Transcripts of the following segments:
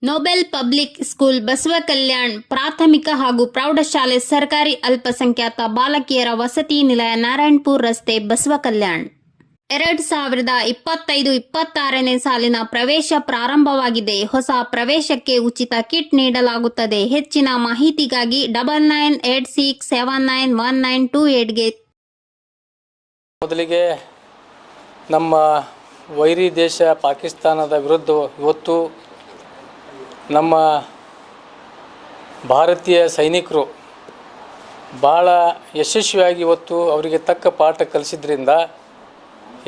Nobel public school ಬಸವಕಲ್ಯಾಣ್ ಪ್ರಾಥಮಿಕ ಹಾಗೂ ಪ್ರೌಢಶಾಲೆ ಸರ್ಕಾರಿ ಅಲ್ಪಸಂಖ್ಯಾತ ಬಾಲಕಿಯರ ವಸತಿ ನಿಲಯ ನಾರಾಯಣಪುರ ರಸ್ತೆ ಬಸವಕಲ್ಯಾಣ್ 2025-26ನೇ ಸಾಲಿನ ಪ್ರವೇಶ ಪ್ರಾರಂಭವಾಗಿದೆ. ಹೊಸ ಪ್ರವೇಶಕ್ಕೆ ಉಚಿತ ಕಿಟ್ ನೀಡಲಾಗುತ್ತದೆ. ಹೆಚ್ಚಿನ ಮಾಹಿತಿಗಾಗಿ 9986791928ಗೆ ಮೊದಲಿಗೆ ನಮ್ಮ ವೈರಿ ದೇಶ ಪಾಕಿಸ್ತಾನದ ವಿರುದ್ಧ ಇವತ್ತು ನಮ್ಮ ಭಾರತೀಯ ಸೈನಿಕರು ಭಾಳ ಯಶಸ್ವಿಯಾಗಿ ಇವತ್ತು ಅವರಿಗೆ ತಕ್ಕ ಪಾಠ ಕಲಿಸಿದ್ರಿಂದ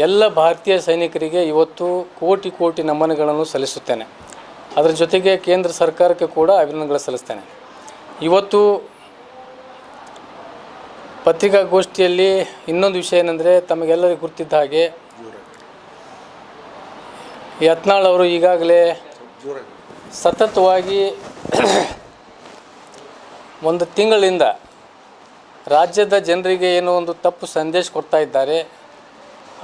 ಎಲ್ಲ ಭಾರತೀಯ ಸೈನಿಕರಿಗೆ ಇವತ್ತು ಕೋಟಿ ಕೋಟಿ ನಮನಗಳನ್ನು ಸಲ್ಲಿಸುತ್ತೇನೆ. ಅದರ ಜೊತೆಗೆ ಕೇಂದ್ರ ಸರ್ಕಾರಕ್ಕೆ ಕೂಡ ಅಭಿನಂದನೆಗಳು ಸಲ್ಲಿಸ್ತೇನೆ. ಇವತ್ತು ಪತ್ರಿಕಾಗೋಷ್ಠಿಯಲ್ಲಿ ಇನ್ನೊಂದು ವಿಷಯ ಏನಂದರೆ, ತಮಗೆಲ್ಲರಿಗೂ ಗುರ್ತಿದ್ದ ಹಾಗೆ ಯತ್ನಾಳ್ ಅವರು ಈಗಾಗಲೇ ಸತತವಾಗಿ ಒಂದು ತಿಂಗಳಿಂದ ರಾಜ್ಯದ ಜನರಿಗೆ ಏನೋ ಒಂದು ತಪ್ಪು ಸಂದೇಶ ಕೊಡ್ತಾ ಇದ್ದಾರೆ.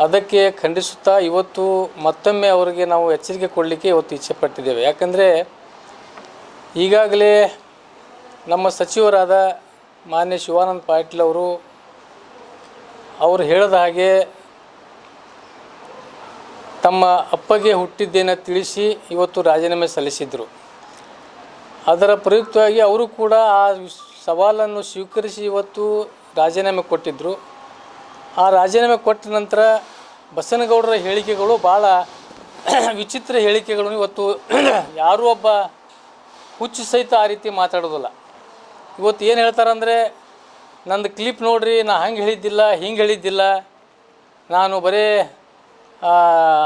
ಅದಕ್ಕೆ ಖಂಡಿಸುತ್ತಾ ಇವತ್ತು ಮತ್ತೊಮ್ಮೆ ಅವರಿಗೆ ನಾವು ಎಚ್ಚರಿಕೆ ಕೊಡಲಿಕ್ಕೆ ಇವತ್ತು ಇಚ್ಛೆ ಪಟ್ಟಿದ್ದೇವೆ. ಯಾಕಂದರೆ ಈಗಾಗಲೇ ನಮ್ಮ ಸಚಿವರಾದ ಮಾನ್ಯ ಶಿವಾನಂದ ಪಾಟೀಲ್ ಅವರು ಹೇಳಿದ ಹಾಗೆ ತಮ್ಮ ಅಪ್ಪಗೆ ಹುಟ್ಟಿದ್ದೇನೆ ತಿಳಿಸಿ ಇವತ್ತು ರಾಜೀನಾಮೆ ಸಲ್ಲಿಸಿದರು. ಅದರ ಪ್ರಯುಕ್ತವಾಗಿ ಅವರು ಕೂಡ ಆ ಸವಾಲನ್ನು ಸ್ವೀಕರಿಸಿ ಇವತ್ತು ರಾಜೀನಾಮೆ ಕೊಟ್ಟಿದ್ದರು. ಆ ರಾಜೀನಾಮೆ ಕೊಟ್ಟ ನಂತರ ಬಸನಗೌಡರ ಹೇಳಿಕೆಗಳು ಭಾಳ ವಿಚಿತ್ರ ಹೇಳಿಕೆಗಳನ್ನು ಇವತ್ತು ಯಾರೂ ಒಬ್ಬ ಹುಚ್ಚು ಸಹಿತ ಆ ರೀತಿ ಮಾತಾಡೋದಿಲ್ಲ. ಇವತ್ತು ಏನು ಹೇಳ್ತಾರಂದರೆ, ನಂದು ಕ್ಲಿಪ್ ನೋಡ್ರಿ, ನಾ ಹಂಗೆ ಹೇಳಿದ್ದಿಲ್ಲ, ಹಿಂಗೆ ಹೇಳಿದ್ದಿಲ್ಲ, ನಾನು ಬರೀ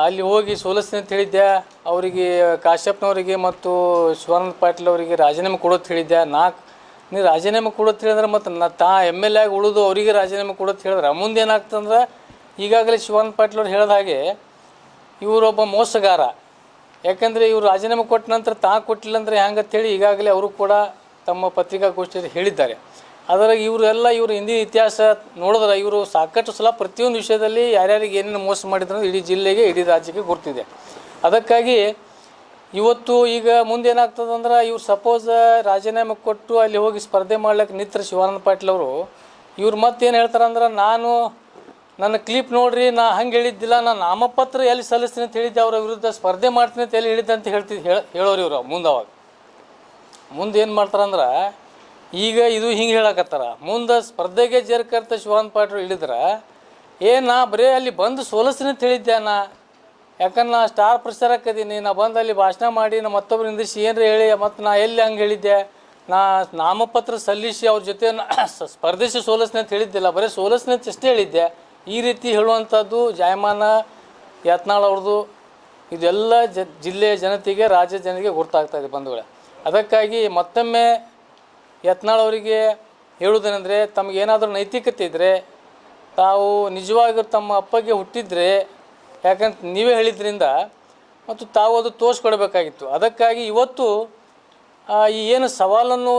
ಅಲ್ಲಿ ಹೋಗಿ ಸೋಲಿಸ್ತೀನಿ ಅಂತ ಹೇಳಿದ್ದೆ, ಅವರಿಗೆ ಕಾಶ್ಯಪ್ನವರಿಗೆ ಮತ್ತು ಶಿವಾನಂದ ಪಾಟೀಲ್ ಅವರಿಗೆ ರಾಜೀನಾಮೆ ಕೊಡೋದು ಹೇಳಿದ್ದೆ. ನೀವು ರಾಜೀನಾಮೆ ಕೊಡೋದು ಹೇಳಿದ್ರೆ ಮತ್ತು MLA ಆಗಿ ಉಳಿದು ಅವರಿಗೆ ರಾಜೀನಾಮೆ ಕೊಡೋದು ಹೇಳಿದ್ರೆ ಮುಂದೆ ಏನಾಗ್ತಂದ್ರೆ, ಈಗಾಗಲೇ ಶಿವಾನಂದ ಪಾಟೀಲ್ ಅವ್ರು ಹೇಳಿದ ಹಾಗೆ ಇವರೊಬ್ಬ ಮೋಸಗಾರ. ಯಾಕೆಂದರೆ ಇವರು ರಾಜೀನಾಮೆ ಕೊಟ್ಟ ನಂತರ ಕೊಟ್ಟಿಲ್ಲ ಅಂದರೆ ಹೆಂಗಂತೇಳಿ ಈಗಾಗಲೇ ಅವರು ಕೂಡ ತಮ್ಮ ಪತ್ರಿಕಾಗೋಷ್ಠಿಯಲ್ಲಿ ಹೇಳಿದ್ದಾರೆ. ಅದರಾಗ ಇವರು ಹಿಂದಿನ ಇತಿಹಾಸ ನೋಡಿದ್ರೆ ಇವರು ಸಾಕಷ್ಟು ಸಲ ಪ್ರತಿಯೊಂದು ವಿಷಯದಲ್ಲಿ ಯಾರ್ಯಾರಿಗೆ ಏನೇನು ಮೋಸ ಮಾಡಿದ್ರು ಇಡೀ ಜಿಲ್ಲೆಗೆ, ಇಡೀ ರಾಜ್ಯಕ್ಕೆ ಗುರ್ತಿದೆ. ಅದಕ್ಕಾಗಿ ಇವತ್ತು ಈಗ ಮುಂದೆ ಏನಾಗ್ತದಂದ್ರೆ, ಇವ್ರು ಸಪೋಸ್ ರಾಜೀನಾಮೆ ಕೊಟ್ಟು ಅಲ್ಲಿ ಹೋಗಿ ಸ್ಪರ್ಧೆ ಮಾಡ್ಲಿಕ್ಕೆ ನಿಂತರ ಶಿವಾನಂದ ಪಾಟೀಲ್ ಅವರು ಇವ್ರು ಮತ್ತೇನು ಹೇಳ್ತಾರಂದ್ರೆ, ನನ್ನ ಕ್ಲಿಪ್ ನೋಡ್ರಿ, ನಾ ಹಂಗೆ ಹೇಳಿದ್ದಿಲ್ಲ, ನಾನು ನಾಮಪತ್ರ ಎಲ್ಲಿ ಸಲ್ಲಿಸ್ತೀನಿ ಅಂತ ಹೇಳಿದ್ದೆ, ಅವರ ವಿರುದ್ಧ ಸ್ಪರ್ಧೆ ಮಾಡ್ತೀನಿ ಅಂತ ಎಲ್ಲಿ ಹೇಳಿದ್ದೆ ಅಂತ ಹೇಳೋರು ಇವರು. ಮುಂದೆ ಏನು ಮಾಡ್ತಾರಂದ್ರೆ, ಈಗ ಇದು ಹಿಂಗೆ ಹೇಳಕತ್ತಾರ, ಮುಂದೆ ಸ್ಪರ್ಧೆಗೆ ಜೇರ್ಕರ್ತ ಶಿವಾನಂದ ಪಾಟೀಲ್ ಹೇಳಿದ್ರೆ ನಾ ಬರೀ ಅಲ್ಲಿ ಬಂದು ಸೋಲಿಸ್ತೀನಿ ಅಂತ ಹೇಳಿದ್ದೆ. ಯಾಕಂದ್ರೆ ನಾ ಸ್ಟಾರ್ ಪ್ರಚಾರಕ್ಕದೀನಿ, ನಾ ಬಂದು ಅಲ್ಲಿ ಭಾಷಣ ಮಾಡಿ ನಾ ಮತ್ತೊಬ್ರು ನಿಂದಿಸಿ ಏನರ ಹೇಳಿ ಮತ್ತು ನಾ ಎಲ್ಲಿ ಹಂಗೆ ಹೇಳಿದ್ದೆ, ನಾ ನಾಮಪತ್ರ ಸಲ್ಲಿಸಿ ಅವ್ರ ಜೊತೆ ಸ್ಪರ್ಧಿಸಿ ಸೋಲಿಸ್ತೀನಿ ಅಂತ ಹೇಳಿದ್ದಿಲ್ಲ, ಬರೀ ಸೋಲಿಸ್ತೀನಿ ಅಂತ ಅಷ್ಟೇ ಹೇಳಿದ್ದೆ. ಈ ರೀತಿ ಹೇಳುವಂಥದ್ದು ಜಾಯಮಾನ ಯತ್ನಾಳ್ ಅವ್ರದ್ದು ಇದೆಲ್ಲ ಜಿಲ್ಲೆಯ ಜನತೆಗೆ, ರಾಜ್ಯದ ಜನರಿಗೆ ಗೊತ್ತಾಗ್ತಾಯಿದೆ ಬಂಧುಗಳೇ. ಅದಕ್ಕಾಗಿ ಮತ್ತೊಮ್ಮೆ ಯತ್ನಾಳ್ ಅವರಿಗೆ ಹೇಳುವುದೇನೆಂದರೆ, ತಮಗೇನಾದರೂ ನೈತಿಕತೆ ಇದ್ದರೆ ತಾವು ನಿಜವಾಗಿ ತಮ್ಮ ಅಪ್ಪಗೆ ಹುಟ್ಟಿದರೆ, ಯಾಕಂತ ನೀವೇ ಹೇಳಿದ್ರಿಂದ ಮತ್ತು ತಾವು ಅದು ತೋರಿಸ್ಕೊಡ್ಬೇಕಾಗಿತ್ತು. ಅದಕ್ಕಾಗಿ ಇವತ್ತು ಈ ಏನು ಸವಾಲನ್ನು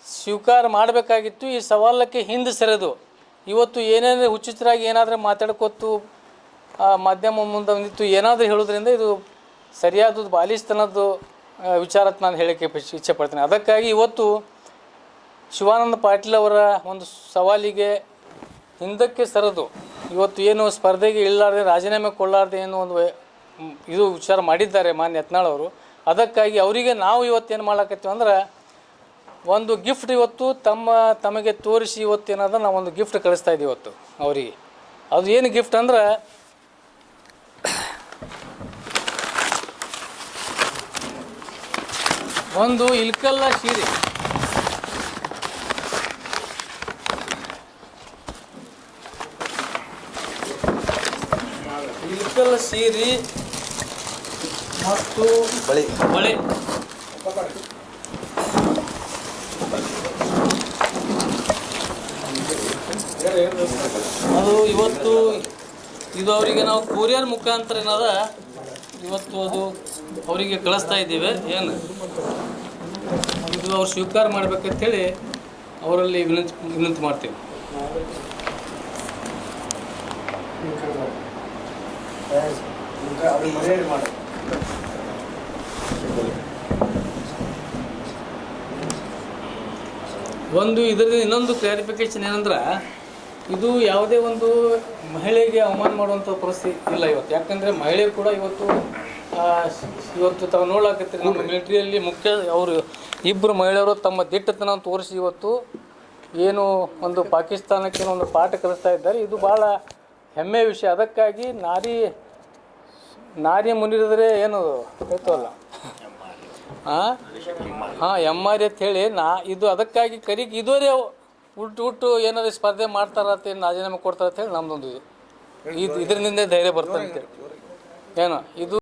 ಸ್ವೀಕಾರ ಮಾಡಬೇಕಾಗಿತ್ತು, ಈ ಸವಾಲಕ್ಕೆ ಹಿಂದೆ ಸರಿದು ಇವತ್ತು ಏನೇನು ಹುಚ್ಚುಚ್ಚರಾಗಿ ಏನಾದರೂ ಮಾತಾಡ್ಕೊತು ಮಾಧ್ಯಮ ಮುಂದೆ ನಿಂತು ಏನಾದರೂ ಹೇಳೋದ್ರಿಂದ ಇದು ಸರಿಯಾದದ್ದು ಬಾಲಿಸ್ತನದ್ದು ವಿಚಾರಕ್ಕೆ ನಾನು ಹೇಳೋಕ್ಕೆ ಇಚ್ಛೆ ಪಡ್ತೇನೆ. ಅದಕ್ಕಾಗಿ ಇವತ್ತು ಶಿವಾನಂದ ಪಾಟೀಲ್ ಅವರ ಒಂದು ಸವಾಲಿಗೆ ಹಿಂದಕ್ಕೆ ಸರಿದು ಇವತ್ತು ಏನು ಸ್ಪರ್ಧೆಗೆ ಇಳ್ಳಾರ್ದೆ, ರಾಜೀನಾಮೆ ಕೊಳ್ಳಾರ್ದೆ ಏನೋ ಒಂದು ಇದು ವಿಚಾರ ಮಾಡಿದ್ದಾರೆ ಮಾನ್ಯ ಯತ್ನಾಳ್ ಅವರು. ಅದಕ್ಕಾಗಿ ಅವರಿಗೆ ನಾವು ಇವತ್ತೇನು ಮಾಡಾಕತ್ತೀವಿ ಅಂದ್ರೆ, ಒಂದು ಗಿಫ್ಟ್ ಇವತ್ತು ತಮಗೆ ತೋರಿಸಿ ಇವತ್ತೇನಾದ್ರೆ ನಾವು ಒಂದು ಗಿಫ್ಟ್ ಕಳಿಸ್ತಾ ಇದ್ದೀವಿ ಇವತ್ತು ಅವರಿಗೆ. ಅದು ಏನು ಗಿಫ್ಟ್ ಅಂದ್ರೆ, ಒಂದು ಇಲ್ಕಲ್ಲ ಸೀರೆ. ಇಲ್ಕಲ್ಲ ಸೀರೆ ಮತ್ತು ಬಳೆ. ಅದು ಇವತ್ತು ಇದು ಅವರಿಗೆ ನಾವು ಕೊರಿಯರ್ ಮುಖಾಂತರ ಏನದ ಇವತ್ತು ಅದು ಅವರಿಗೆ ಕಳಿಸ್ತಾ ಇದ್ದೀವಿ. ಏನು ಇದು ಅವ್ರು ಸ್ವೀಕಾರ ಮಾಡ್ಬೇಕಂತೇಳಿ ಅವರಲ್ಲಿ ವಿನಂತಿ ಮಾಡ್ತೀವಿ. ಅದನ್ನ ಮರ್ಯಾದೆ ಮಾಡಿ ಒಂದು ಇದರಿಂದ ಇನ್ನೊಂದು ಕ್ಲಾರಿಫಿಕೇಶನ್ ಏನಂದ್ರೆ ಇದು ಯಾವುದೇ ಒಂದು ಮಹಿಳೆಗೆ ಅವಮಾನ ಮಾಡುವಂಥ ಪರಿಸ್ಥಿತಿ ಇಲ್ಲ ಇವತ್ತು. ಯಾಕಂದರೆ ಮಹಿಳೆ ಕೂಡ ಇವತ್ತು ತಾವು ನೋಡಾಕತ್ತೀರಿ ನಮ್ಮ ಮಿಲಿಟ್ರಿಯಲ್ಲಿ ಮುಖ್ಯ ಅವರು ಇಬ್ಬರು ಮಹಿಳೆಯರು ತಮ್ಮ ದಿಟ್ಟತನ ತೋರಿಸಿ ಇವತ್ತು ಏನು ಒಂದು ಪಾಕಿಸ್ತಾನಕ್ಕೆ ಒಂದು ಪಾಠ ಕಲಿಸ್ತಾ ಇದ್ದಾರೆ. ಇದು ಭಾಳ ಹೆಮ್ಮೆಯ ವಿಷಯ. ಅದಕ್ಕಾಗಿ ನಾರಿ ಮುನಿರಿದ್ರೆ ಏನು ಹೇಳ್ತವಲ್ಲ ಎಮ್ಮಾರಿ ಅಂತ ಹೇಳಿ ಇದು ಅದಕ್ಕಾಗಿ ಕರಿಗೆ ಇದುವರೆ ಹುಟ್ಟು ಏನಾದ್ರು ಸ್ಪರ್ಧೆ ಮಾಡ್ತಾರತ್ತೆ ರಾಜೀನಾಮೆ ಕೊಡ್ತಾರ ಅಂತ ಹೇಳಿ ನಮ್ದೊಂದು ಇದರಿಂದ ಧೈರ್ಯ ಬರ್ತಾರೆ ಅಂತೇಳಿ ಏನೋ ಇದು